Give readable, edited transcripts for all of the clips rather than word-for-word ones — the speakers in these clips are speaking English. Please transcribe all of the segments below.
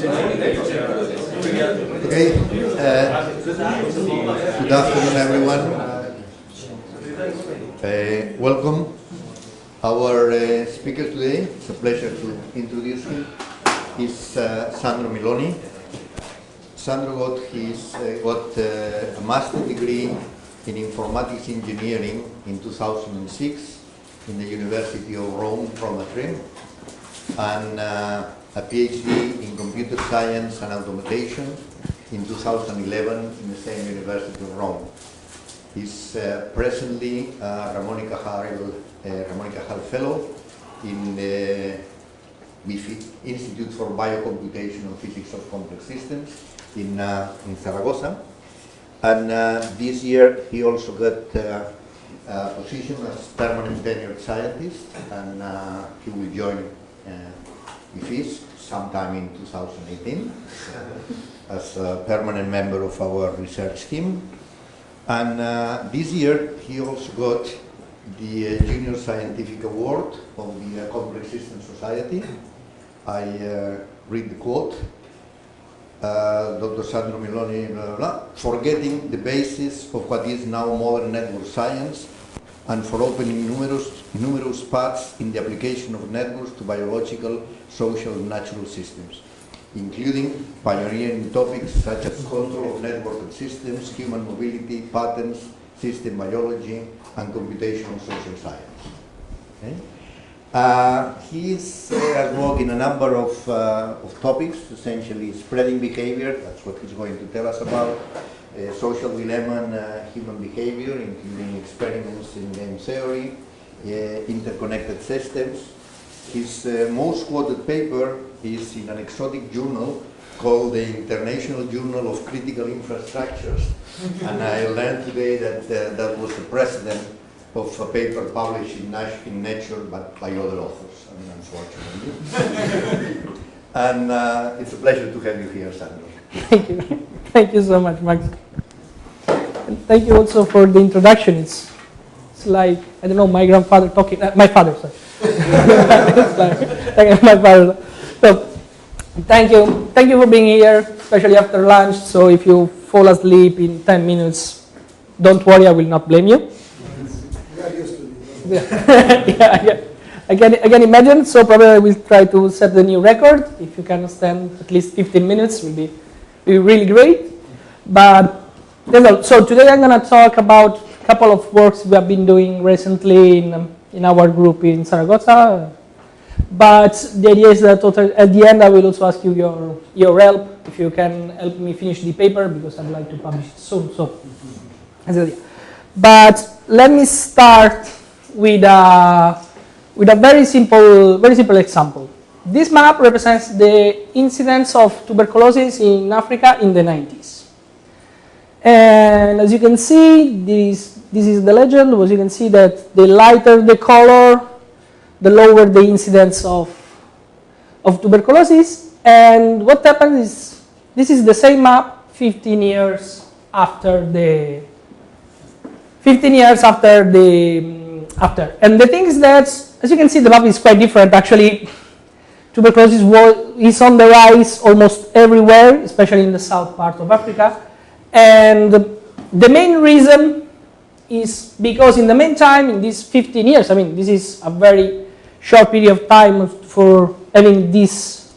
Okay. Good afternoon, everyone. Welcome. Our speaker today, it's a pleasure to introduce him, is Sandro Meloni. Sandro got a master's degree in informatics engineering in 2006 in the University of Rome, Rome, and a PhD in computer science and automation in 2011 in the same University of Rome. He's presently a Ramón y Cajal Fellow in the BIFI, Institute for Biocomputation and Physics of Complex Systems in Zaragoza. And this year he also got a position as permanent tenured scientist, and he will join IFISC sometime in 2018 as a permanent member of our research team. And this year he also got the Junior Scientific Award of the Complex Systems Society. I read the quote. Dr. Sandro Meloni, blah, blah, blah, for getting the basis of what is now modern network science and for opening numerous paths in the application of networks to biological, social, and natural systems, including pioneering topics such as control of networked systems, human mobility, patterns, system biology, and computational social science. Okay? He's worked in a number of topics, essentially spreading behavior, that's what he's going to tell us about, social dilemma and human behavior, including experiments in game theory, interconnected systems. His most quoted paper is in an exotic journal called the International Journal of Critical Infrastructures, and I learned today that that was the precedent of a paper published in Nature but by other authors, unfortunately. And it's a pleasure to have you here, Sandro. Thank you. Thank you so much, Max. And thank you also for the introduction. It's like, I don't know, my grandfather talking, my father, sorry. It's like my father. So, thank you for being here, especially after lunch. So if you fall asleep in 10 minutes, don't worry, I will not blame you. Yeah, I can imagine. So probably I will try to set the new record. If you can stand at least 15 minutes, will be really great. But so today I'm going to talk about a couple of works we have been doing recently in our group in Zaragoza. But the idea is that at the end I will also ask you your help, if you can help me finish the paper, because I'd like to publish it soon. So that's the idea. But let me start with a very simple example. This map represents the incidence of tuberculosis in Africa in the 90s. And as you can see, this is the legend. As you can see that the lighter the color, the lower the incidence of tuberculosis. And what happens is, this is the same map 15 years after. And the thing is that, as you can see, the map is quite different. Actually, tuberculosis is on the rise almost everywhere, especially in the south part of Africa. And the main reason is because in the meantime, in these 15 years, I mean, this is a very short period of time for having this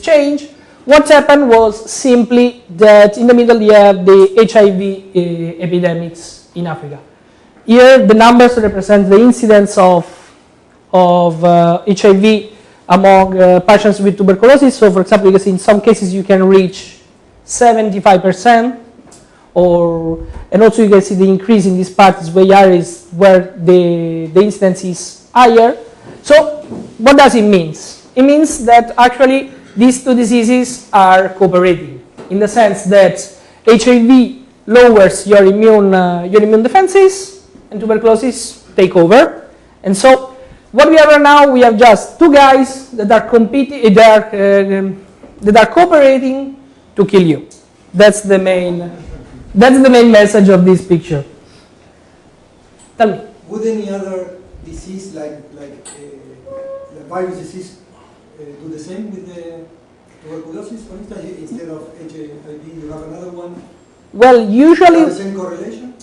change. What happened was simply that in the middle you have the HIV epidemics in Africa. Here the numbers represent the incidence of HIV among patients with tuberculosis. So for example, you can see in some cases you can reach 75%, and also you can see the increase in these parts where the incidence is higher. So what does it mean? It means that actually these two diseases are cooperating, in the sense that HIV lowers your immune defenses, and tuberculosis take over. And so what we have right now, we have just two guys that are competing, that are cooperating to kill you. That's the main message of this picture. Tell me. Would any other disease like the virus disease do the same with the Tuberculosis, for instance, instead of HIV, you have another one. Well, usually The same correlation?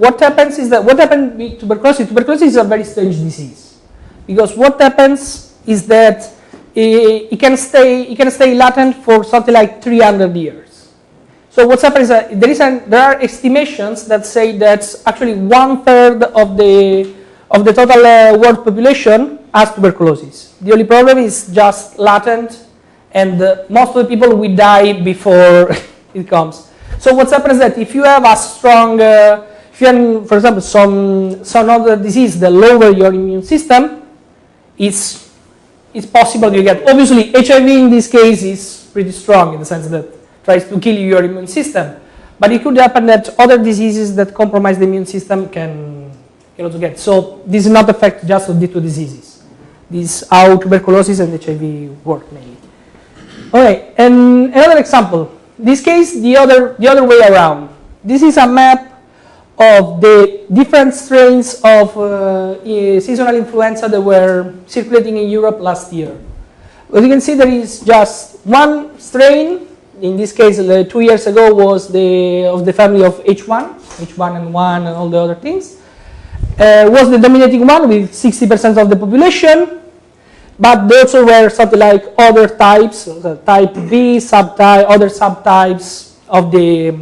what happens is that, what happened with tuberculosis is a very strange disease. Because what happens is that it can stay latent for something like 300 years. So what's happened is that there are estimations that say that actually 1/3 of the total world population has tuberculosis. The only problem is just latent, and most of the people will die before it comes. So what's happened is that if you have a strong, if you have, for example, some other disease that lower your immune system, it's possible you get. Obviously, HIV in this case is pretty strong in the sense that it tries to kill your immune system. But it could happen that other diseases that compromise the immune system can also get. So this is not affect just of the two diseases. This is how tuberculosis and HIV work mainly. Okay, and another example. In this case, the other way around. This is a map of the different strains of seasonal influenza that were circulating in Europe last year. As you can see, there is just one strain. In this case, 2 years ago was of the family of H1N1 and all the other things. Was the dominating one with 60% of the population. But there also were something like other types, type B, other subtypes of the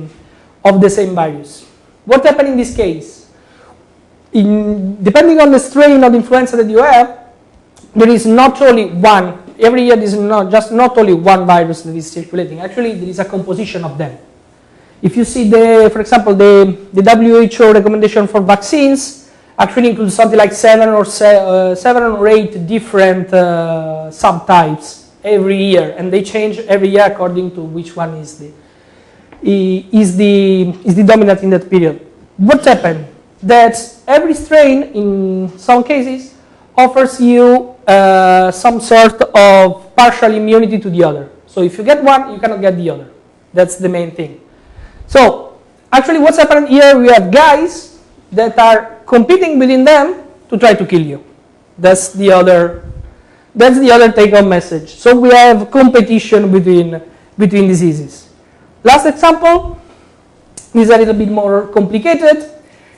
same virus. What happened in this case? Depending on the strain of influenza that you have, there is not only one. Every year, there is not only one virus that is circulating. Actually, there is a composition of them. If you see for example, the WHO recommendation for vaccines actually includes something like 7 or 8 different subtypes every year, and they change every year according to which one is the dominant in that period. What happened? That every strain, in some cases, offers you some sort of partial immunity to the other. So if you get one, you cannot get the other. That's the main thing. So actually, what's happening here? We have guys that are competing within them to try to kill you. That's the other take-home message. So we have competition between diseases. Last example is a little bit more complicated.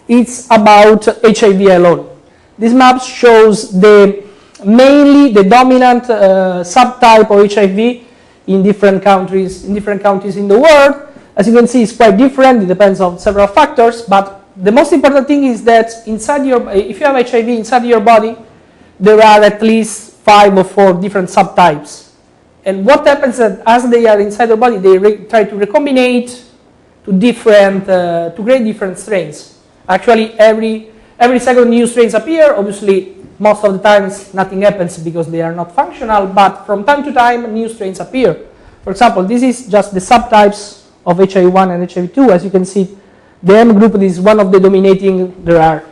It's about HIV alone. This map shows mainly the dominant subtype of HIV in different countries in the world. As you can see, it's quite different. It depends on several factors, but the most important thing is that if you have HIV inside your body, there are at least 5 or 4 different subtypes. And what happens is that as they are inside the body, they try to recombinate to create different strains. Actually, every second new strains appear. Obviously, most of the times nothing happens because they are not functional, but from time to time new strains appear. For example, this is just the subtypes of HIV1 and HIV2. As you can see, the M group is one of the dominating. There are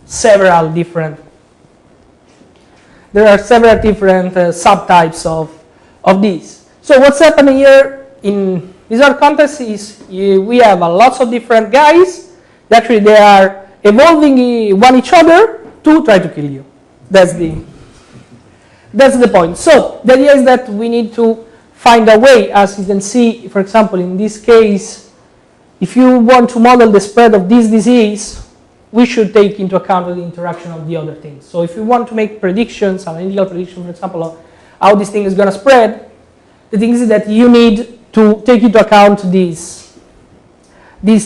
several different subtypes of these. So what's happening here in this context is we have lots of different guys. Actually, they are evolving one each other to try to kill you. That's the point. So the idea is that we need to find a way, as you can see, for example, in this case, if you want to model the spread of this disease, we should take into account the interaction of the other things. So if you want to make predictions, analytical predictions, for example, of how this thing is going to spread, the thing is that you need to take into account these,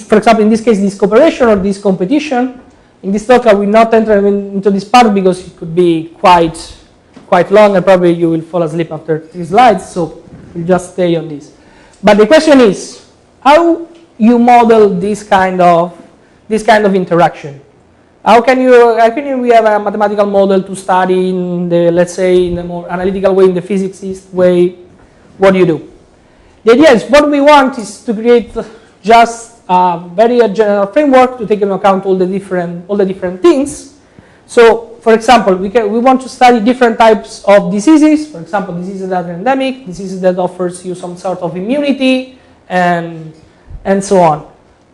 for example, in this case, this cooperation or this competition. In this talk, I will not enter into this part because it could be quite long, and probably you will fall asleep after 3 slides, so we'll just stay on this. But the question is, how you model this kind of interaction? How can we have a mathematical model to study let's say, in the more analytical way, in the physicist way? What do you do? The idea is what we want is to create just a very general framework to take into account all the different things. So, for example, we want to study different types of diseases. For example, diseases that are endemic, diseases that offers you some sort of immunity, and so on.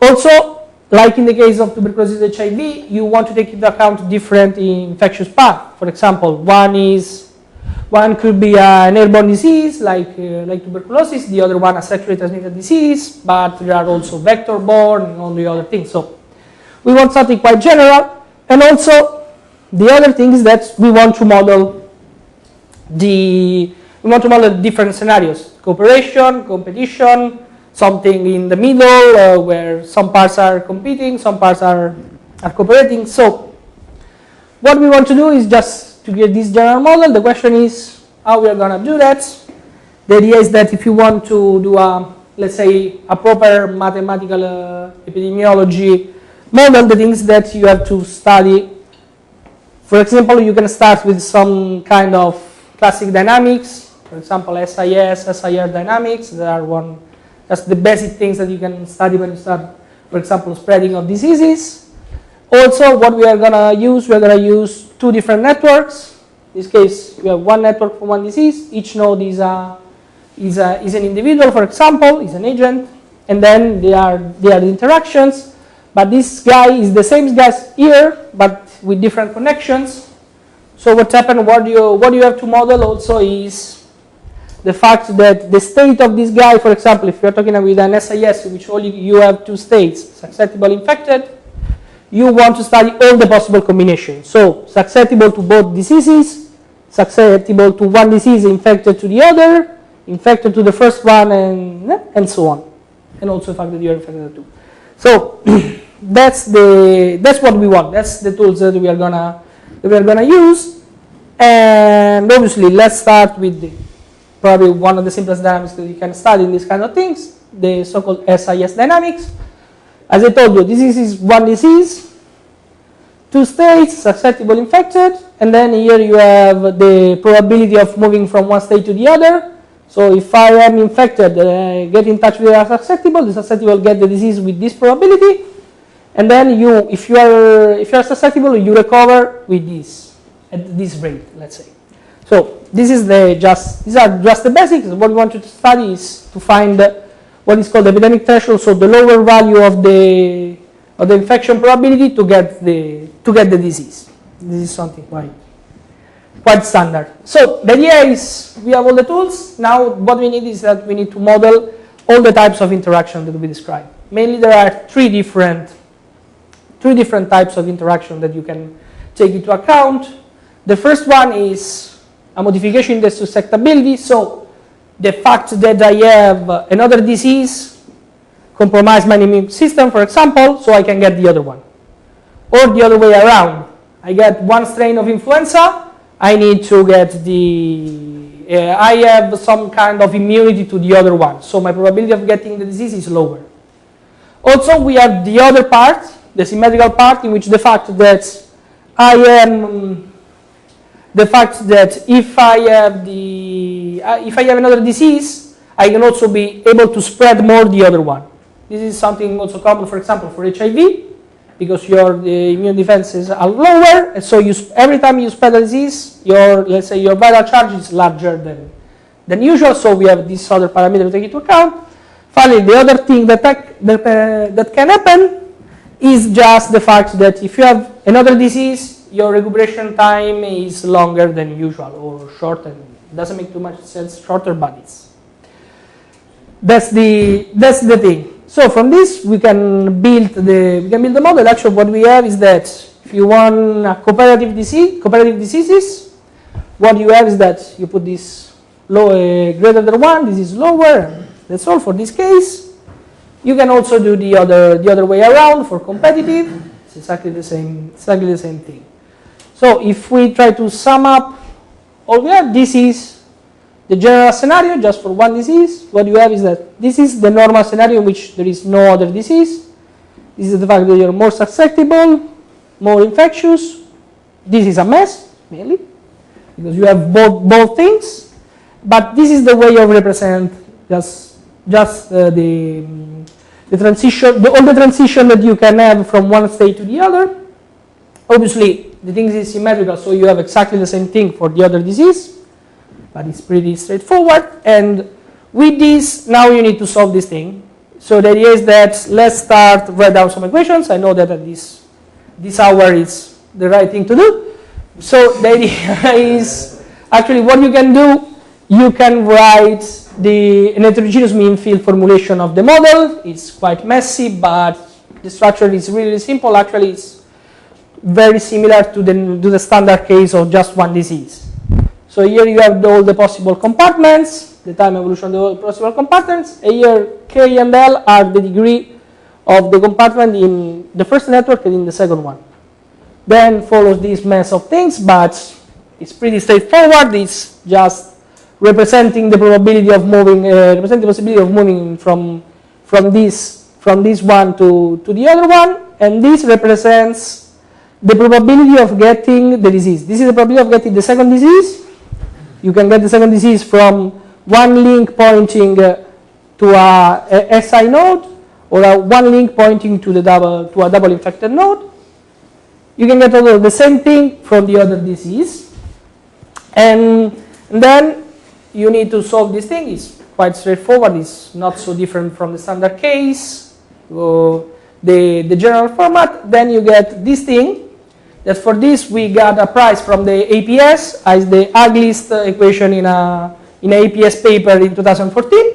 Also, like in the case of tuberculosis HIV, you want to take into account different infectious paths. For example, one is One could be an airborne disease like tuberculosis, the other one a sexually transmitted disease, but there are also vector-borne and all the other things. So we want something quite general, and also the other thing is that we want to model different scenarios: cooperation, competition, something in the middle where some parts are competing, some parts are cooperating. So what we want to do is just to get this general model. The question is how we are going to do that. The idea is that if you want to do let's say a proper mathematical epidemiology model, the things that you have to study, for example, you can start with some kind of classic dynamics, for example, SIS, SIR dynamics. That's the basic things that you can study when you start, for example, spreading of diseases. Also, what we are going to use, we're going to use two different networks. In this case, we have one network for one disease. Each node is an individual, for example, is an agent, and then they are the interactions. But this guy is the same guy here, but with different connections. So what happened? What you have to model also is the fact that the state of this guy, for example, if you're talking with an SIS, in which only you have two states, susceptible, infected, you want to study all the possible combinations. So susceptible to both diseases, susceptible to one disease, infected to the other, infected to the first one, and so on. And also the fact that you're infected too. So that's what we want. That's the tools that we are gonna use. And obviously, let's start with probably one of the simplest dynamics that you can study in these kind of things, the so-called SIS dynamics. As I told you, this is one disease, two states, susceptible, infected, and then here you have the probability of moving from one state to the other. So if I am infected, get in touch with the susceptible get the disease with this probability, and then if you are susceptible, you recover with this at this rate, let's say. So these are just the basics. What we want to study is to find what is called the epidemic threshold, so the lower value of the infection probability to get the disease. This is something quite standard. So the idea is we have all the tools. Now what we need is that we need to model all the types of interaction that we described. Mainly there are three different types of interaction that you can take into account. The first one is a modification in the susceptibility. So the fact that I have another disease compromise my immune system, for example, so I can get the other one. Or the other way around. I get one strain of influenza, I need to get I have some kind of immunity to the other one, so my probability of getting the disease is lower. Also, we have the other part, the symmetrical part, in which the fact that if I have another disease, I can also be able to spread more the other one. This is something also common, for example, for HIV, because your immune defenses are lower, and so every time you spread a disease, let's say your viral charge is larger than usual. So we have this other parameter to take into account. Finally, the other thing that can happen is just the fact that if you have another disease, your recuperation time is longer than usual or shorter. It doesn't make too much sense, shorter, but that's the thing. So from this we can build the model. Actually, what we have is that if you want a cooperative diseases, what you have is that you put this greater than 1, this is lower, and that's all for this case. You can also do the other way around for competitive. It's exactly the same thing. So if we try to sum up all we have, this is the general scenario just for one disease. What you have is that this is the normal scenario in which there is no other disease. This is the fact that you're more susceptible, more infectious. This is a mess, mainly, because you have both things. But this is the way of represent just the transition, all the transition that you can have from one state to the other. Obviously, the thing is symmetrical, so you have exactly the same thing for the other disease, but it's pretty straightforward. And with this, now you need to solve this thing. So the idea is that let's write down some equations. I know that at this hour is the right thing to do. So the idea is, Actually, what you can do, you can write an heterogeneous mean field formulation of the model. It's quite messy, but the structure is really simple. Actually, it's very similar to the standard case of just one disease. So here you have all the possible compartments, the time evolution of the possible compartments, and here K and L are the degree of the compartment in the first network and in the second one. Then follows this mess of things, but it's pretty straightforward. It's just representing the probability of moving, representing the possibility of moving from this one to the other one, and this represents the probability of getting the disease. This is the probability of getting the second disease. You can get the second disease from one link pointing to a SI node, or one link pointing to a double infected node. You can get the same thing from the other disease, and then you need to solve this thing. It's quite straightforward. It's not so different from the standard case. The general format. Then you get this thing. That for this we got a prize from the APS as the ugliest equation in a APS paper in 2014,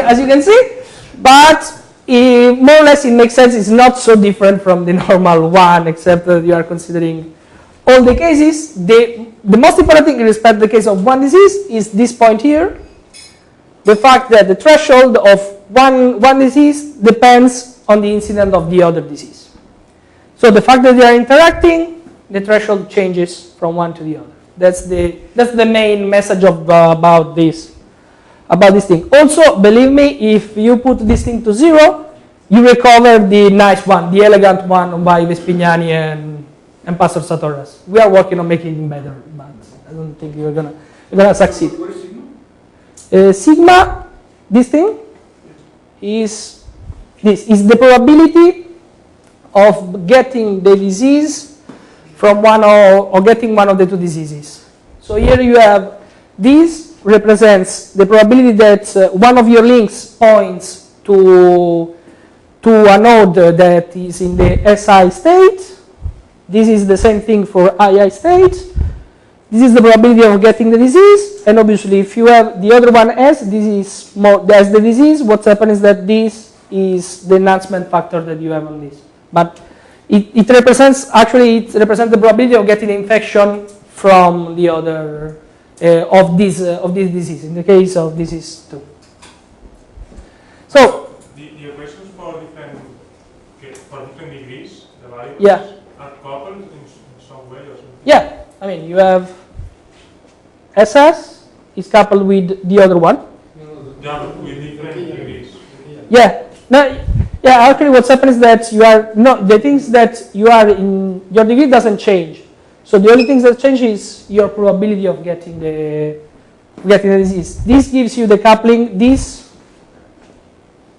as you can see. But more or less it makes sense. It's not so different from the normal one, except that you are considering all the cases. The most important thing in respect to the case of one disease is this point here. The fact that the threshold of one disease depends on the incidence of the other disease. So the fact that they are interacting, the threshold changes from one to the other. That's the main message about this thing. Also, believe me, if you put this thing to 0, you recover the nice one, the elegant one by Vespignani and Pastor Satoras. We are working on making it better, but I don't think you're gonna succeed. What is sigma? Sigma, this thing, is the probability of getting the disease from one or getting one of the two diseases. So here you have, this represents the probability that one of your links points to a node that is in the SI state. This is the same thing for II state. This is the probability of getting the disease, and obviously if you have the other one as the disease, what's happened is that this is the enhancement factor that you have on this. But it represents the probability of getting infection from the other of this disease. In the case of disease 2. So the equations for different degrees, the variables, yeah. are coupled in some way or something. Yeah, I mean you have SS is coupled with the other one. Yeah, but with different degrees. Yeah. No. Yeah, actually what's happened is that the things that you are in, your degree doesn't change. So the only things that change is your probability of getting the disease. This gives you the coupling. These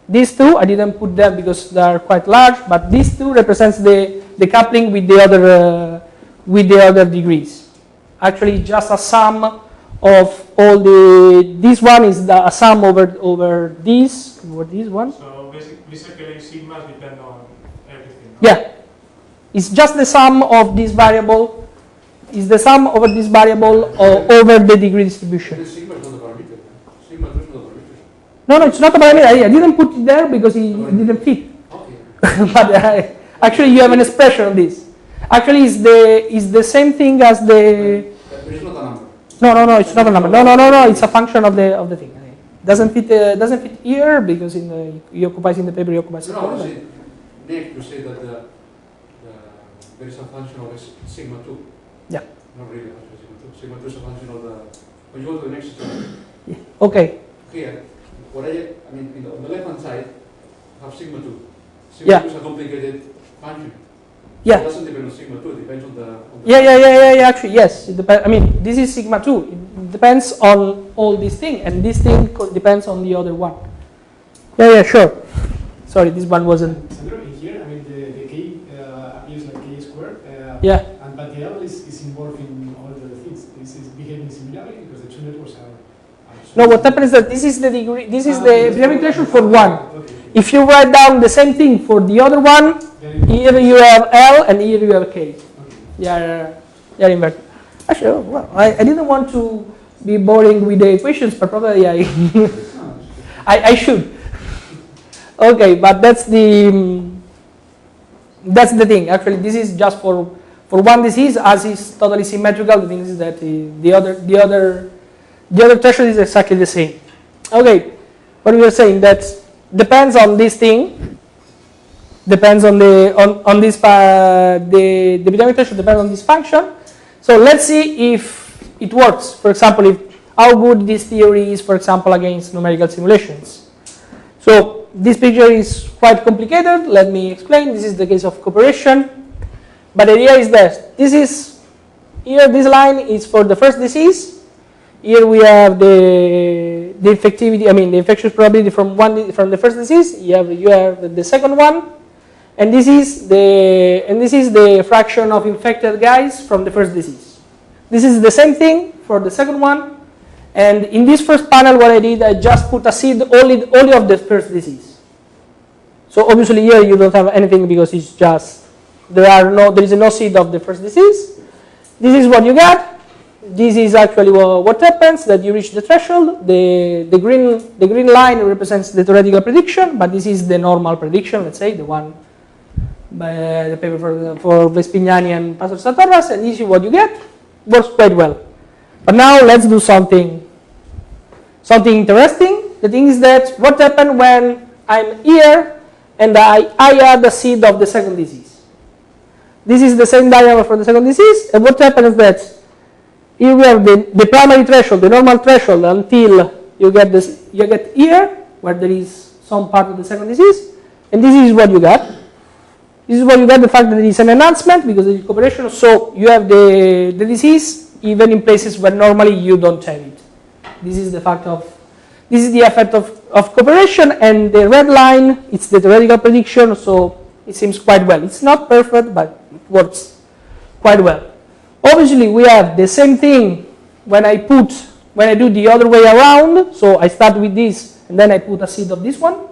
two, I didn't put them because they are quite large, but these two represents the coupling with the other degrees. Actually just a sum of all this one is a sum over this one. So basically sigmas depend on everything. Yeah, it's just the sum of this variable. Is the sum over this variable over the degree distribution. Sigma is not a parameter. Sigma is not a parameter. No, it's not a parameter. I didn't put it there because it didn't fit. Okay. But actually, you have an expression on this. Actually, it's the same thing as the. But it's not a number. No, it's not a number. No, it's a function of the thing. Doesn't fit here because he occupies in the paper. He occupies. No, I see. Nick, you say that there is a function of sigma 2. Yeah. Not really a function of sigma 2. Sigma 2 is a function of the. When you go to the next slide. Yeah. Okay. Here, on the left hand side, have sigma 2. Sigma Yeah. 2 is a complicated function. Yeah. It doesn't depend on sigma 2. It depends on the. Yeah. Actually, yes. It depends. I mean, this is sigma 2. It depends on all this thing, and this thing depends on the other one. Yeah, sure. Sorry, this one wasn't. Sandro, in here, I mean, the K appears like K squared. Yeah. But the L is involved in all the things. This is behaving similarly because the two networks are. No, what happens is that this is the degree. This is the epidemic threshold for one. Okay. If you write down the same thing for the other one, here you have L and here you have K. Okay. They are inverted. Actually, well, I didn't want to be boring with the equations, but probably I should. Okay, but that's the thing. Actually, this is just for one disease, as is totally symmetrical. The thing is that the other threshold is exactly the same. Okay, what we were saying, that depends on this thing. Depends on the epidemic threshold depends on this function. So let's see if it works. For example, how good this theory is, for example, against numerical simulations. So this picture is quite complicated. Let me explain. This is the case of cooperation. But the idea is that this line is for the first disease. Here we have the infectivity, the infectious probability from the first disease. You have the second one. And this is the fraction of infected guys from the first disease. This is the same thing for the second one. And in this first panel, what I did, I just put a seed only of the first disease. So obviously here you don't have anything because it's just there is no seed of the first disease. This is what you get. This is actually what happens, that you reach the threshold. The green line represents the theoretical prediction, but this is the normal prediction. Let's say the one. By the paper for Vespignani and Pastor Satorras, and this is what you get. Works quite well. But now let's do something interesting. The thing is that what happens when I'm here and I add the seed of the second disease. This is the same diagram for the second disease, and what happens is that here we have the primary threshold, the normal threshold, until you get here where there is some part of the second disease, and this is what you get. This is what you get, the fact that there is an enhancement because there is cooperation, so you have the disease even in places where normally you don't have it. This is the effect of cooperation, and the red line, it's the theoretical prediction, so it seems quite well. It's not perfect, but it works quite well. Obviously, we have the same thing when I do the other way around, so I start with this, and then I put a seed of this one.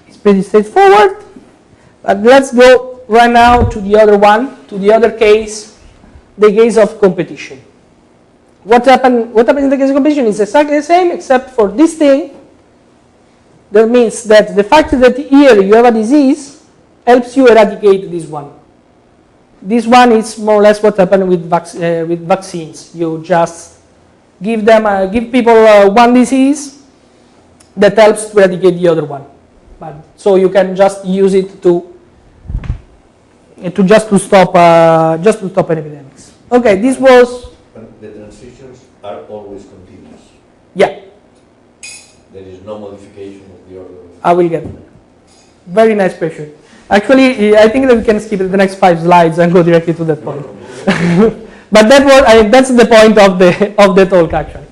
It's pretty straightforward. But let's go right now to the other one, to the other case, the case of competition. What happens in the case of competition is exactly the same, except for this thing. That means that the fact that here you have a disease helps you eradicate this one. This one is more or less what happened with vaccines. You just give people one disease that helps to eradicate the other one. But, so you can just use it to stop epidemics. Okay, this was. The transitions are always continuous. Yeah. There is no modification of the order. I will get that. Very nice question. Actually, I think that we can skip the next 5 slides and go directly to that point. But that's the point of the talk actually.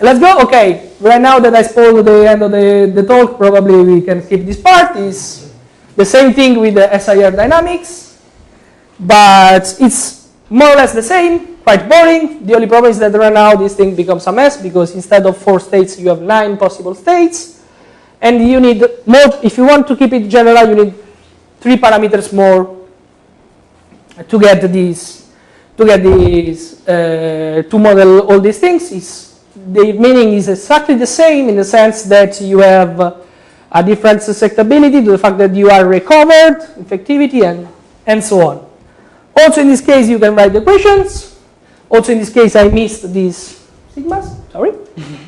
Let's go. Okay. Right now that I spoiled the end of the talk, probably we can skip this part. Is the same thing with the SIR dynamics, but it's more or less the same. Quite boring. The only problem is that right now this thing becomes a mess because instead of 4 states, you have 9 possible states, and you need more. If you want to keep it general, you need 3 parameters more to get these. To model all these things. The meaning is exactly the same in the sense that you have a different susceptibility to the fact that you are recovered, infectivity, and so on. Also in this case, you can write the equations. Also in this case, I missed these sigmas, sorry.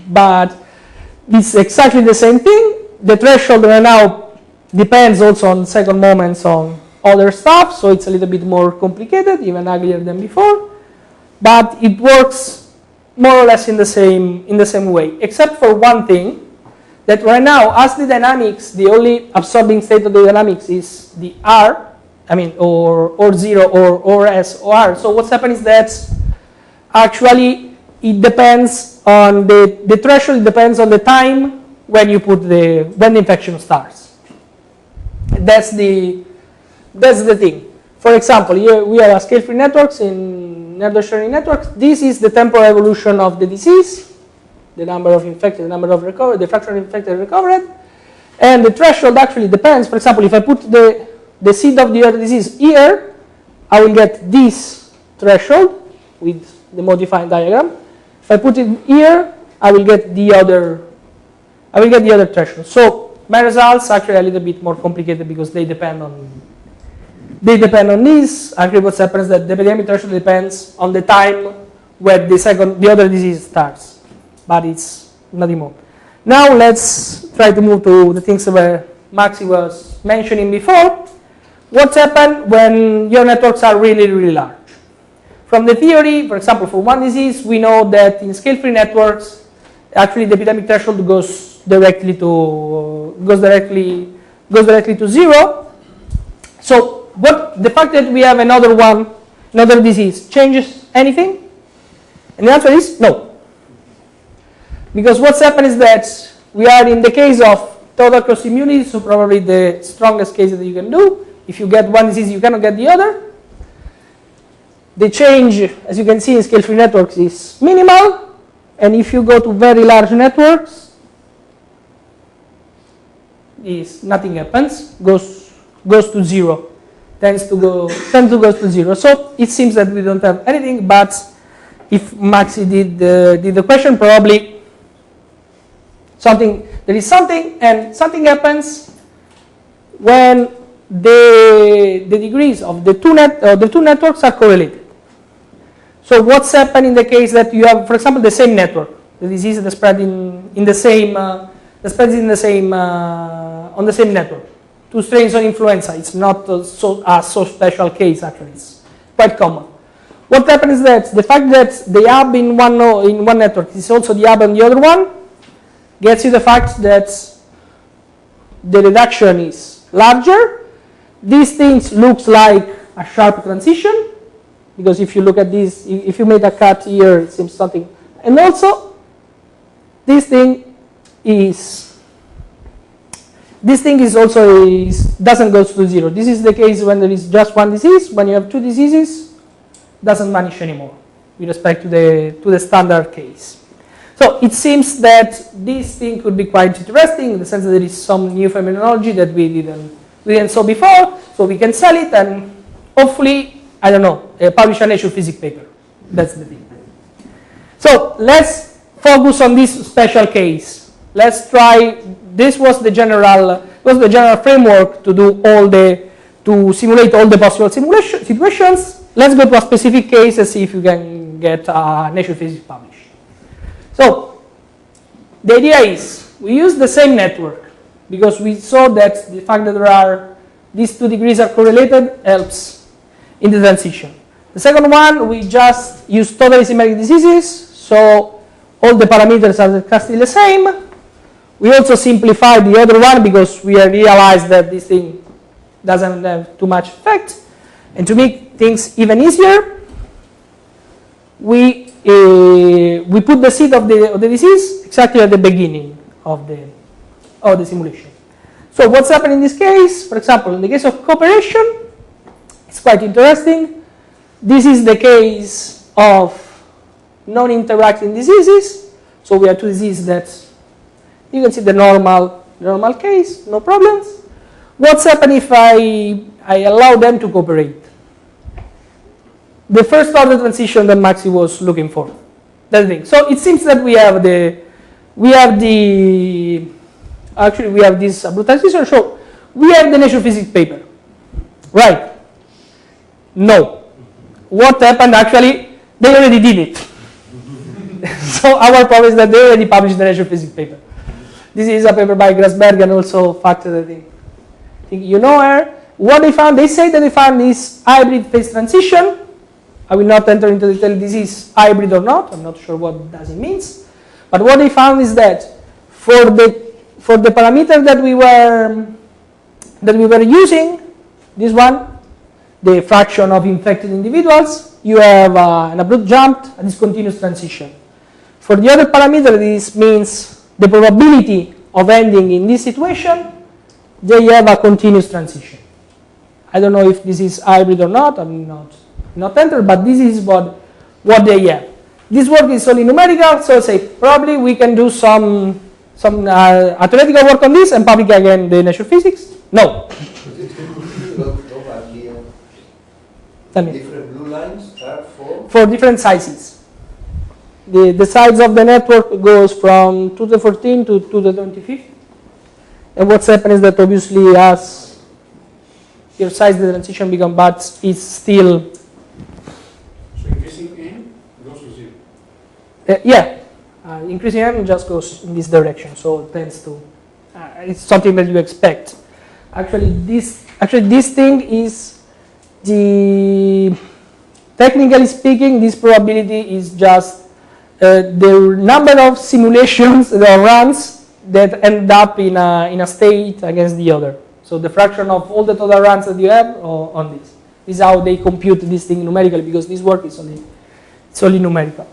But it's exactly the same thing. The threshold right now depends also on second moments on other stuff, so it's a little bit more complicated, even uglier than before. But it works more or less in the same way, except for one thing, that right now, as the dynamics, the only absorbing state of the dynamics is the R, or 0 or S or R. So what's happened is that actually it depends on the threshold depends on the time when you put when the infection starts. That's the thing. For example, here we have a scale-free networks in network sharing networks. This is the temporal evolution of the disease, the number of infected, the number of recovered, the fraction of infected and recovered, and the threshold actually depends. For example, if I put the seed of the other disease here, I will get this threshold with the modified diagram. If I put it here, I will get the other threshold. So my results actually are a little bit more complicated because they depend on this. Actually, what happens is that the epidemic threshold depends on the time where the other disease starts, but it's nothing more. Now let's try to move to the things where Maxi was mentioning before. What's happened when your networks are really, really large? From the theory, for example, for one disease, we know that in scale-free networks, actually the epidemic threshold goes directly to 0. So the fact that we have another disease changes anything? And the answer is no. Because what's happened is that we are in the case of total cross immunity, so probably the strongest case that you can do. If you get one disease, you cannot get the other. The change, as you can see in scale-free networks, is minimal. And if you go to very large networks, nothing happens, goes to 0, tends to go to 0. So it seems that we don't have anything, but if Maxi did the question, probably there is something, and something happens when the degrees of the two networks are correlated. So what's happened in the case that you have, for example, the same network, the disease that spread on the same network. Two strains of influenza. It's not so special case actually. It's quite common. What happens is that the fact that the hub in one network is also the hub on the other one gets you the fact that the reduction is larger. These things looks like a sharp transition, because if you look at this, if you made a cut here, it seems something. And also, this thing doesn't go to 0. This is the case when there is just one disease. When you have two diseases, doesn't vanish anymore with respect to the standard case. So it seems that this thing could be quite interesting in the sense that there is some new phenomenology that we didn't saw before, so we can sell it and hopefully, I don't know, publish a Nature Physics paper. That's the thing. So let's focus on this special case. Let's try. This was the general framework to simulate all the possible situations. Let's go to a specific case and see if you can get Nature Physics published. So the idea is we use the same network because we saw that the fact that these two degrees are correlated helps in the transition. The second one, we just use totally symmetric diseases, so all the parameters are still the same. We also simplified the other one because we realized that this thing doesn't have too much effect. And to make things even easier, we put the seed of the disease exactly at the beginning of the simulation. So what's happened in this case? For example, in the case of cooperation, it's quite interesting. This is the case of non-interacting diseases. So we have two diseases that you can see the normal case, no problems. What's happened if I allow them to cooperate? The first order transition that Maxi was looking for. That's the thing. So it seems that we have this abrupt transition. So we have the Nature Physics paper, right? No. What happened actually? They already did it. So our problem is that they already published the Nature Physics paper. This is a paper by Grasberg and also Factor, I think you know her. What they found, they say that they found this hybrid phase transition. I will not enter into detail this is hybrid or not. I'm not sure what does it means. But what they found is that for the parameter that we were using, this one, the fraction of infected individuals, you have an abrupt jump, a discontinuous transition. For the other parameter, this means the probability of ending in this situation, they have a continuous transition. I don't know if this is hybrid or not. I'm not entered, but this is what they have. This work is only numerical, so say probably we can do some theoretical work on this and publish again the Nature Physics. No. Tell me. Different blue lines are For different sizes. The size of the network goes from 2 to the 14 to 2 to the 25th. And what's happened is that obviously as your size, the transition becomes, but it's still. So increasing n goes to 0. Yeah. Increasing n just goes in this direction, so it tends to. It's something that you expect. Actually, this thing is technically speaking, this probability is just the number of simulations that runs that end up in a state against the other. So the fraction of all the total runs that you have on this. This is how they compute this thing numerically, because this work is only numerical.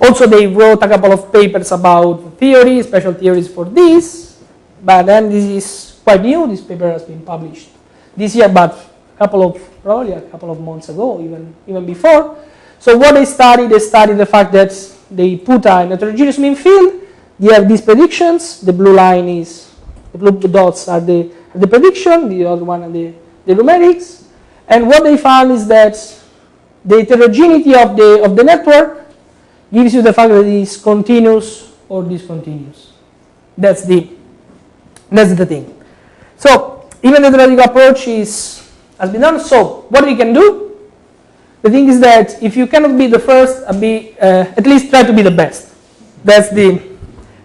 Also, they wrote a couple of papers about theory, special theories for this, but then this is quite new. This paper has been published this year, but probably a couple of months ago, even before. So what they studied the fact that they put a heterogeneous mean field. They have these predictions. The blue line is, the blue dots are the prediction, the other one are the numerics. And what they found is that the heterogeneity of the network gives you the fact that it is continuous or discontinuous. That's the thing. So even the theoretical approach has been done. So what we can do? The thing is that if you cannot be the first, at least try to be the best. That's the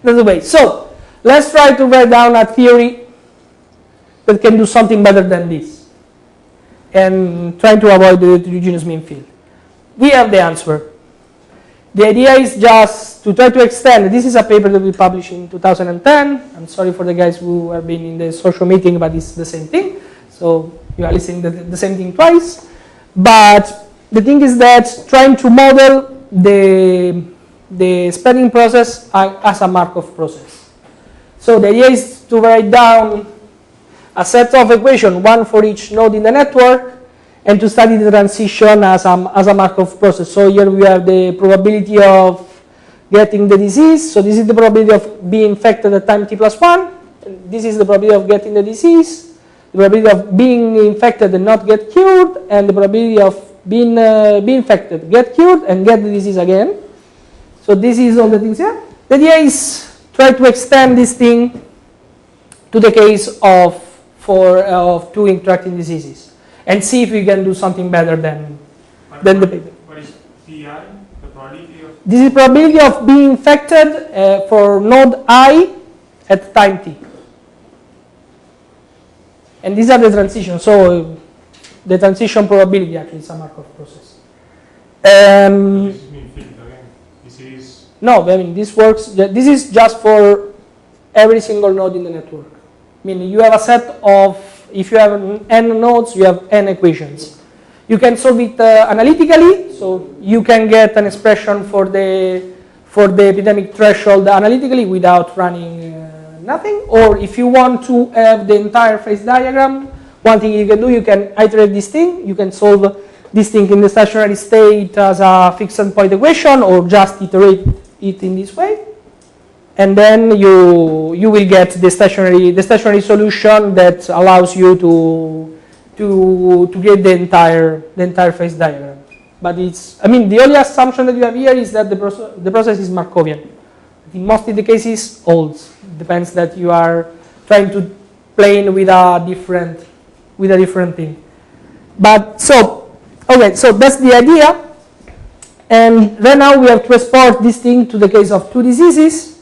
way. So let's try to write down a theory that can do something better than this, and trying to avoid the heterogeneous mean field. We have the answer. The idea is just to try to extend. This is a paper that we published in 2010. I'm sorry for the guys who have been in the social meeting, but it's the same thing. So you are listening to the same thing twice. But the thing is that trying to model the spreading process as a Markov process. So the idea is to write down a set of equations, one for each node in the network, and to study the transition as a Markov process. So here we have the probability of getting the disease. So this is the probability of being infected at time t plus 1. This is the probability of getting the disease, the probability of being infected and not get cured, and the probability of being infected, get cured, and get the disease again. So this is all the things here. The idea is try to extend this thing to the case of two interacting diseases, and see if we can do something better than the paper. What is PI? The probability of? This is probability of being infected for node I at time t. And these are the transitions. So the transition probability actually is a Markov process. This is mean field again. This is. No, I mean this works. This is just for every single node in the network. Meaning you have a set of, if you have n nodes, you have n equations. You can solve it analytically, so you can get an expression for the epidemic threshold analytically without running nothing. Or if you want to have the entire phase diagram, one thing you can do, you can iterate this thing. You can solve this thing in the stationary state as a fixed point equation, or just iterate it in this way. And then you will get the stationary solution that allows you to get the entire phase diagram. But the only assumption that you have here is that the process is Markovian. In most of the cases, holds. Depends that you are trying to plane with a different thing. But so that's the idea. And right now we have to export this thing to the case of two diseases.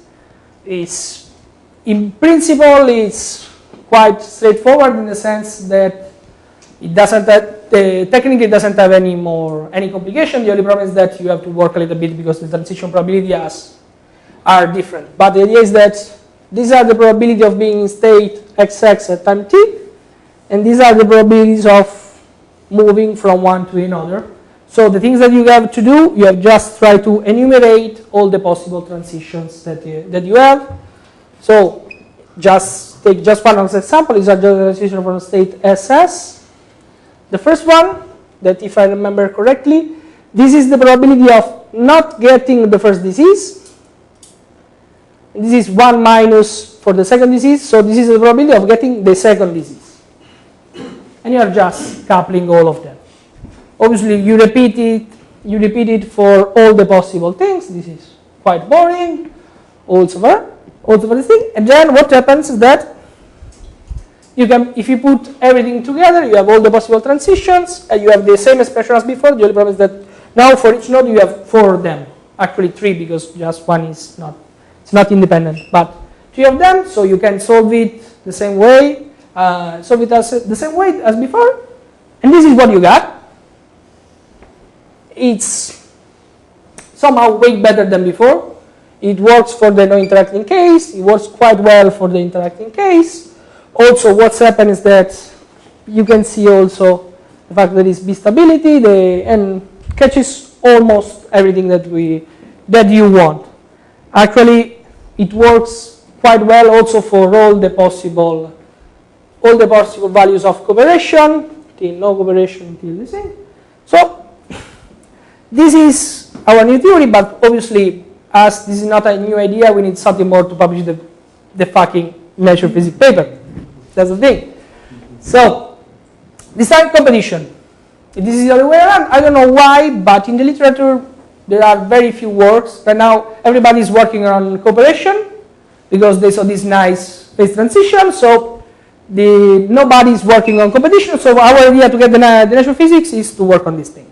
In principle, it's quite straightforward in the sense that it doesn't technically doesn't have any complication. The only problem is that you have to work a little bit because the transition probabilities are different. But the idea is that these are the probability of being in state XX at time t, and these are the probabilities of moving from one to another. So the things that you have to do, you have just try to enumerate all the possible transitions that you have. So just take just one example, is a transition from state SS. The first one, that if I remember correctly, this is the probability of not getting the first disease. This is 1 minus for the second disease, so this is the probability of getting the second disease. And you are just coupling all of them. obviously you repeat it for all the possible things. This is quite boring. Also for this thing. And then what happens is that you can, if you put everything together, you have all the possible transitions, and you have the same expression as before. The only problem is that now for each node you have 4 of them. Actually 3, because just one is not, it's not independent. But 3 of them, so you can solve it the same way, the same way as before. And this is what you got. It's somehow way better than before. It works for the no-interacting case. It works quite well for the interacting case. Also, what's happened is that you can see also the fact that there is B stability, and catches almost everything that you want. Actually, it works quite well also for all the possible values of cooperation, till no cooperation, till this thing. So this is our new theory, but obviously, as this is not a new idea, we need something more to publish the fucking measure physics paper. That's the thing. So, design competition. This is the other way around. I don't know why, but in the literature, there are very few works. Right now, everybody is working on cooperation because they saw this nice phase transition. So, nobody is working on competition. So, our idea to get the natural physics is to work on this thing.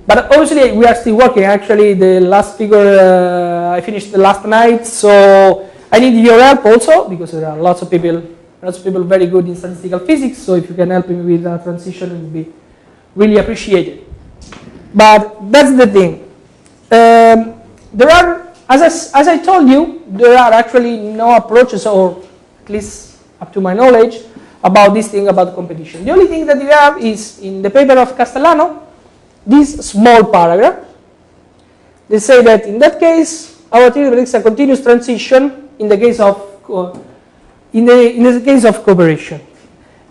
But obviously, we are still working. Actually, the last figure I finished the last night. So, I need your help also because there are lots of people very good in statistical physics, so if you can help me with a transition, it would be really appreciated. But that's the thing. There are, as I told you, there are actually no approaches, or at least up to my knowledge, about this thing about competition. The only thing that you have is in the paper of Castellano, this small paragraph. They say that in that case, our theory predicts a continuous transition in the case of in the case of cooperation.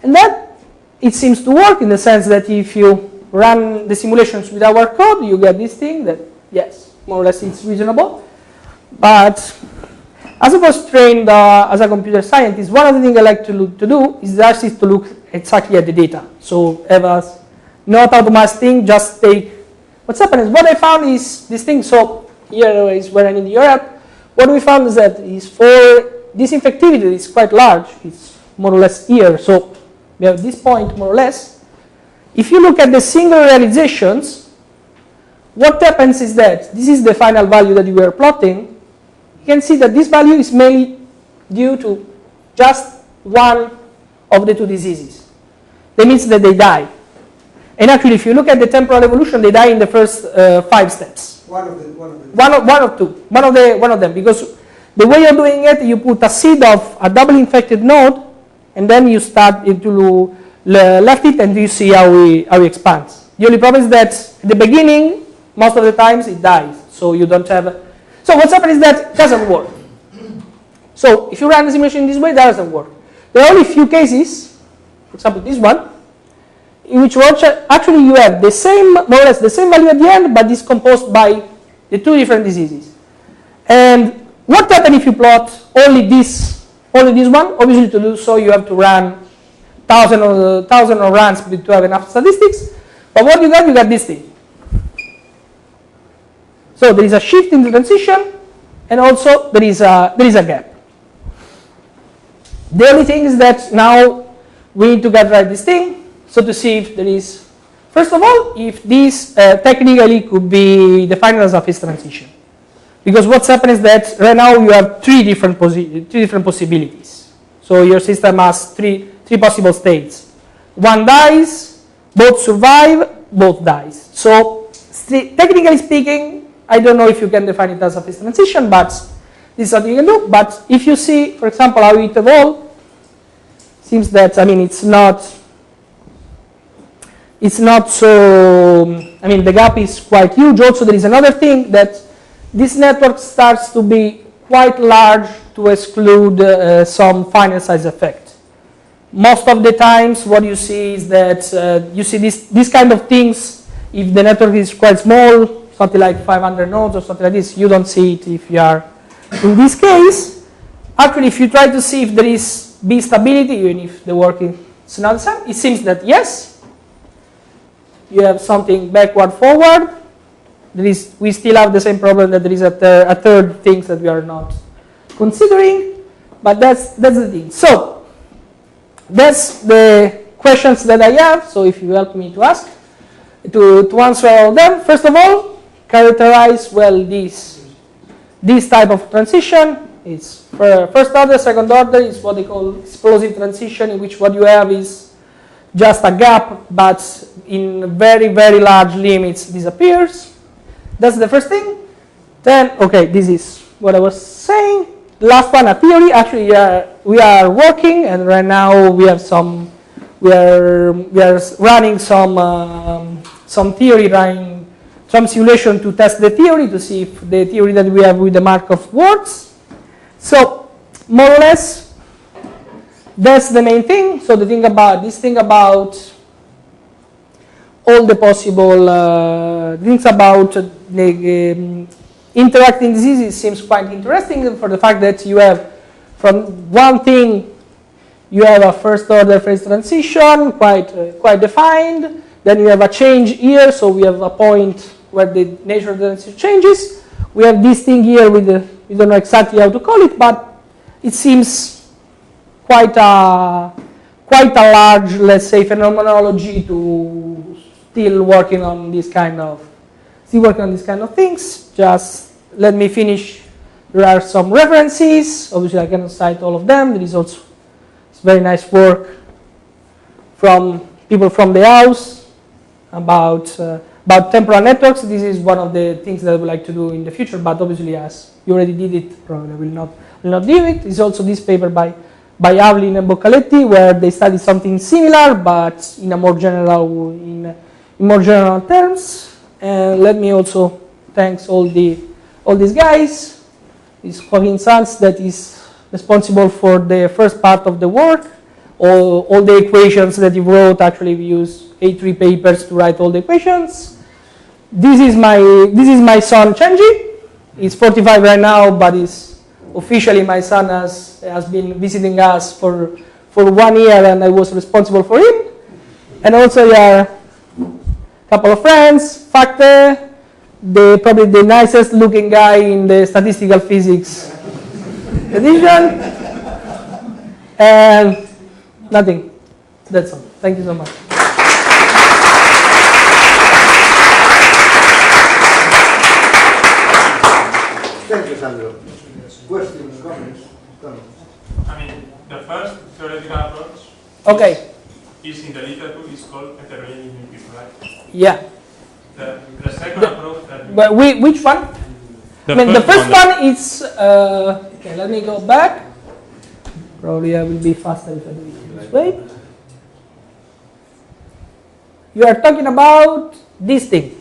And that, it seems to work in the sense that if you run the simulations with our code, you get this thing that, yes, more or less it's reasonable. But as I was trained as a computer scientist, one of the things I like to do is actually to look exactly at the data. So have us not automatic thing, just take what's happened is what I found is this thing. So here is where I need your help. What we found is that is for this infectivity is quite large. It's more or less here. So we have this point more or less. If you look at the single realizations, what happens is that this is the final value that we are plotting. You can see that this value is mainly due to just one of the 2 diseases. That means that they die. And actually, if you look at the temporal evolution, they die in the first 5 steps. One of them, because the way you're doing it, you put a seed of a double infected node, and then you start to left it, and you see how it expands. The only problem is that at the beginning, most of the times it dies, so you don't have. So what's happened is that it doesn't work. So if you run the simulation in this way, that doesn't work. There are only few cases, for example, this one, in which actually you have the same, more or less the same value at the end, but discomposed by the 2 different diseases. And what happens if you plot only this one? Obviously, to do so, you have to run thousand of runs to have enough statistics. But what you got this thing. So there is a shift in the transition, and also there is a gap. The only thing is that now we need to get right this thing. So to see if there is, first of all, if this technically could be defined as a phase transition. Because what's happened is that right now you have 3 different possibilities. So your system has three possible states. One dies, both survive, both dies. So technically speaking, I don't know if you can define it as a phase transition, but this is something you can do. But if you see, for example, how it evolved, seems that, I mean, it's not so, I mean, the gap is quite huge. Also, there is another thing that this network starts to be quite large to exclude some finite size effect. Most of the times what you see is that you see this kind of things, if the network is quite small, something like 500 nodes or something like this, you don't see it if you are in this case. Actually, if you try to see if there is B stability, even if the work is not the same, it seems that yes. you have something backward, forward. We still have the same problem that there is a third thing that we are not considering, but that's the thing. So that's the questions that I have. So if you help me to ask, to answer all of them, first of all, characterize well this type of transition. It's first order, second order is what they call explosive transition, in which what you have is just a gap, but in very, very large limits disappears. That's the first thing. Then, okay, this is what I was saying. Last one, a theory. Actually, we are working, and right now we have some. We are running some theory, running some simulation to test the theory to see if the theory that we have with the Markov works. So, more or less, that's the main thing. So the thing about all the possible things about the interacting diseases seems quite interesting for the fact that you have, from one thing, you have a first order phase transition, quite defined. Then you have a change here, so we have a point where the nature of the transition changes. We have this thing here with we don't know exactly how to call it, but it seems quite a large, let's say, phenomenology to still working on this kind of things. Just let me finish. There are some references. Obviously, I cannot cite all of them. There is also very nice work from people from the house about temporal networks. This is one of the things that I would like to do in the future, but obviously, as you already did it, probably will not do it. There's also this paper by Avlin and Boccaletti, where they study something similar, but in more general terms. And let me also thank all these guys. It's Joaquin Sanz that is responsible for the first part of the work. All the equations that he wrote, actually we use A3 papers to write all the equations. This is my son Chenji. He's 45 right now, but is officially my son has been visiting us for 1 year, and I was responsible for him. And also there are a couple of friends, Facte, probably the nicest looking guy in the statistical physics edition, and nothing. That's all. Thank you so much. Thank you, Sandro. Questions, comments? I mean, the first theoretical approach is in the literature is called heterogeneous nucleus, right? Yeah. The second approach that but which one? The first one is okay. Let me go back. Probably I will be faster if I do it this way. You are talking about this thing.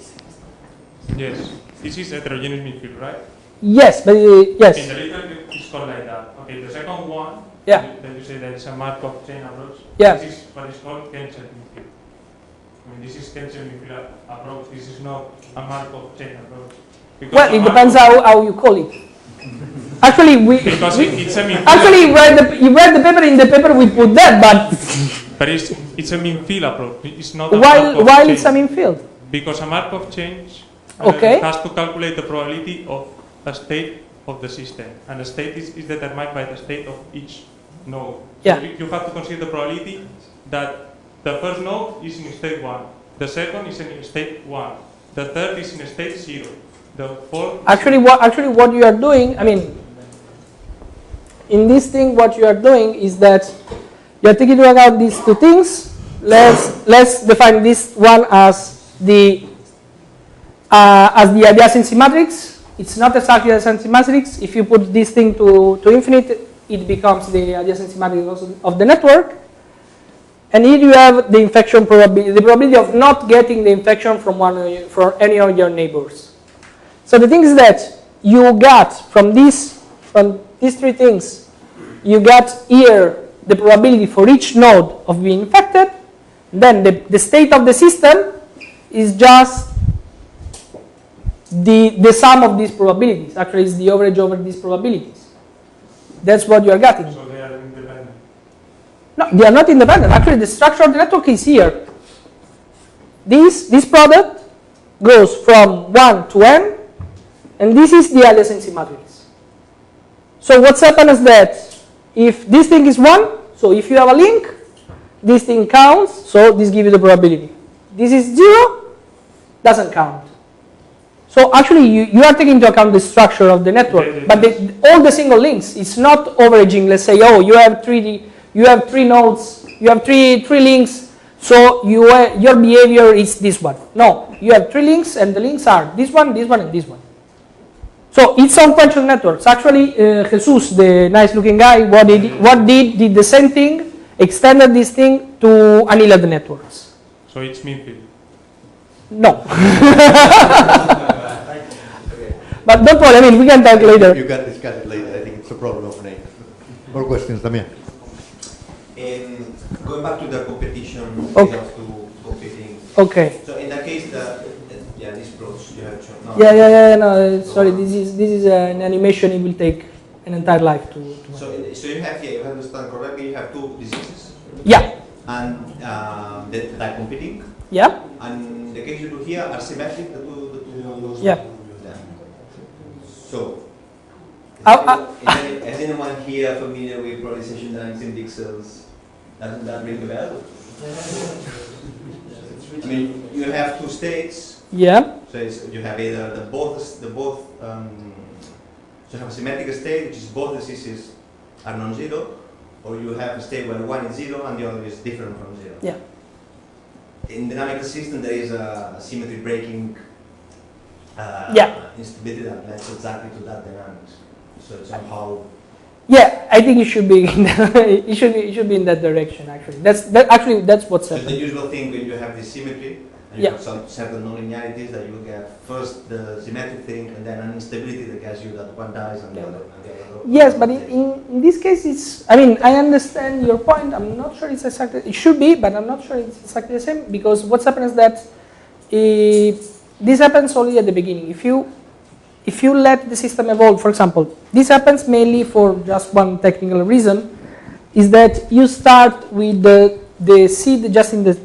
Yes. This is heterogeneous midfield, right? Yes, but yes. In the literature, it's called like that. Okay, the second one, yeah. That you say that is a Markov chain approach. Yeah. This is what is called Kensel midfield. I mean, this is Kensel midfield approach. This is not a Markov chain approach. Well, it depends how you call it. Actually, you read the paper. In the paper, we put that, but it's a mean field approach. It's not. Why it's a mean field? Because a Markov change has to calculate the probability of a state of the system, and the state is determined by the state of each node. Yeah. So you have to consider the probability that the first node is in state 1, the second is in state 1, the third is in state 0, the fourth. Actually, what you are doing, I mean, in this thing, what you are doing is that you are taking into account these two things. Let's define this one as the adjacency matrix. It's not exactly the adjacency matrix. If you put this thing to infinite, it becomes the adjacency matrix of the network. And here you have the infection probability, the probability of not getting the infection from any of your neighbors. So the thing is that you got from these three things, you got here the probability for each node of being infected. Then the state of the system is just the sum of these probabilities. Actually, it's the average over these probabilities. That's what you are getting. So they are independent? No, they are not independent. Actually, the structure of the network is here. This product goes from 1 to n, and this is the adjacency matrix. So what's happened is that if this thing is 1, so if you have a link, this thing counts, so this gives you the probability. This is 0, doesn't count. So actually you are taking into account the structure of the network, but all the single links, it's not averaging. Let's say, oh, you have three nodes, you have three links, so your behavior is this one. No, you have 3 links, and the links are this one, and this one. So it's on functional networks. Actually, Jesus, the nice-looking guy, what did the same thing, extended this thing to annealed networks. So it's mean-field. No. But don't worry, I mean, we can talk later. You can discuss it later. I think it's a problem of name. More questions, Damian? Going back to the competition, Okay. to competing. Okay. So in that case, this approach you have shown. No. No, sorry, this is an animation. It will take an entire life to So you have here, if I understand correctly, you have 2 diseases. Yeah. And that are competing. Yeah. And the case you do here are symmetric. The two. Yeah. So. Is anyone here familiar with polarization dynamics in pixels? Doesn't that ring a bell? I mean, you have 2 states. Yeah. So you have either so you have a symmetric state, which is both diseases are non-zero, or you have a state where one is 0 and the other is different from 0. Yeah. In dynamical system, there is a symmetry breaking instability that leads exactly to that dynamics. So somehow. Yeah, I think it should be. It should be in that direction. Actually, that's what's So happening. the usual thing when you have this symmetry, and you have some certain nonlinearities, that you get first the symmetric thing, and then an instability that gets you that one dies and the other. Yes, but in this case, it's. I mean, I understand your point. I'm not sure it's exactly. It should be, but I'm not sure it's exactly the same, because what's happened is that this happens only at the beginning. If you let the system evolve, for example, this happens mainly for just one technical reason, is that you start with the seed just in the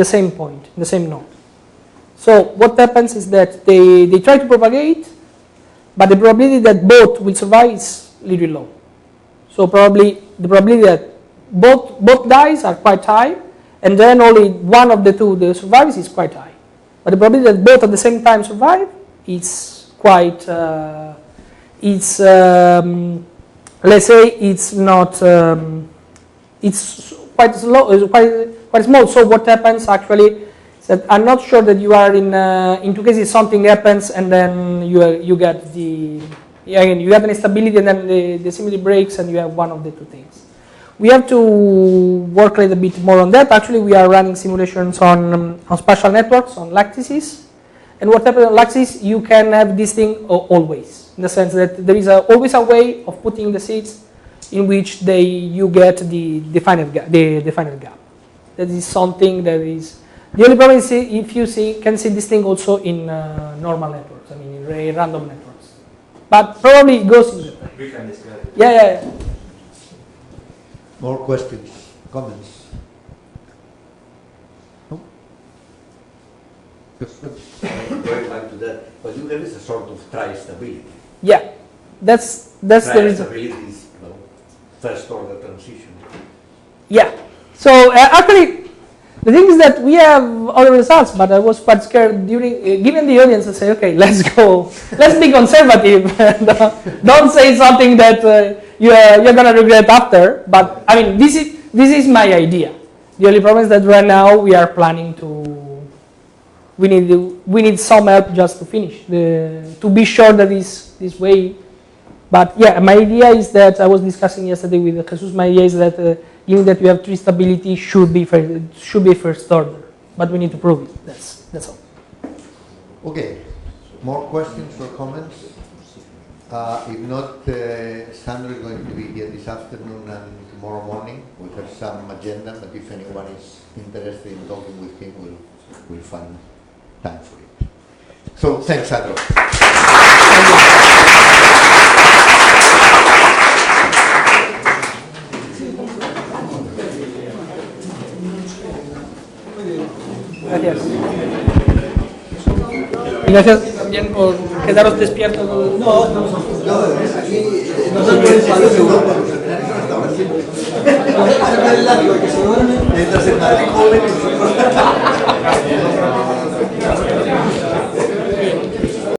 same point, in the same node. So what happens is that they try to propagate, but the probability that both will survive is really low. So probably the probability that both dies are quite high, and then only one of the two that survives is quite high. But the probability that both at the same time survive is quite, let's say it's not, it's quite slow, quite small. So what happens actually is that I'm not sure that you are in 2 cases something happens and then you get you have an instability and then the symmetry breaks and you have one of the 2 things. We have to work a little bit more on that. Actually, we are running simulations on spatial networks, on lattices. And what happens on lattices, you can have this thing always, in the sense that there is always a way of putting the seeds in which you get the final gap. That is something that is. The only problem is if you can see this thing also in normal networks. I mean, in random networks. But probably it goes in the. We can describe it. Yeah. More questions, comments? No? Going back to that, what you have is a sort of tri-stability. Yeah, that's the reason. Tri-stability is first order transition. Yeah. So actually, the thing is that we have other results, but I was quite scared during given the audience to say, okay, let's go, let's be conservative, and, don't say something that you're gonna regret after. But I mean, this is my idea. The only problem is that right now we are planning to. We need some help just to finish to be sure that this way. But yeah, my idea is that I was discussing yesterday with Jesus. My idea is that given that we have 3 stability, should be first order, but we need to prove it. That's all. Okay. More questions or comments? If not, Sandro is going to be here this afternoon and tomorrow morning. We have some agenda, but if anyone is interested in talking with him, we'll find time for it. So, thanks, Sandro. Gracias. Y gracias también por quedaros despiertos. No, aquí no se puede salir de Europa. Sacar el látigo que se duerme. Mientras el Madrid joven,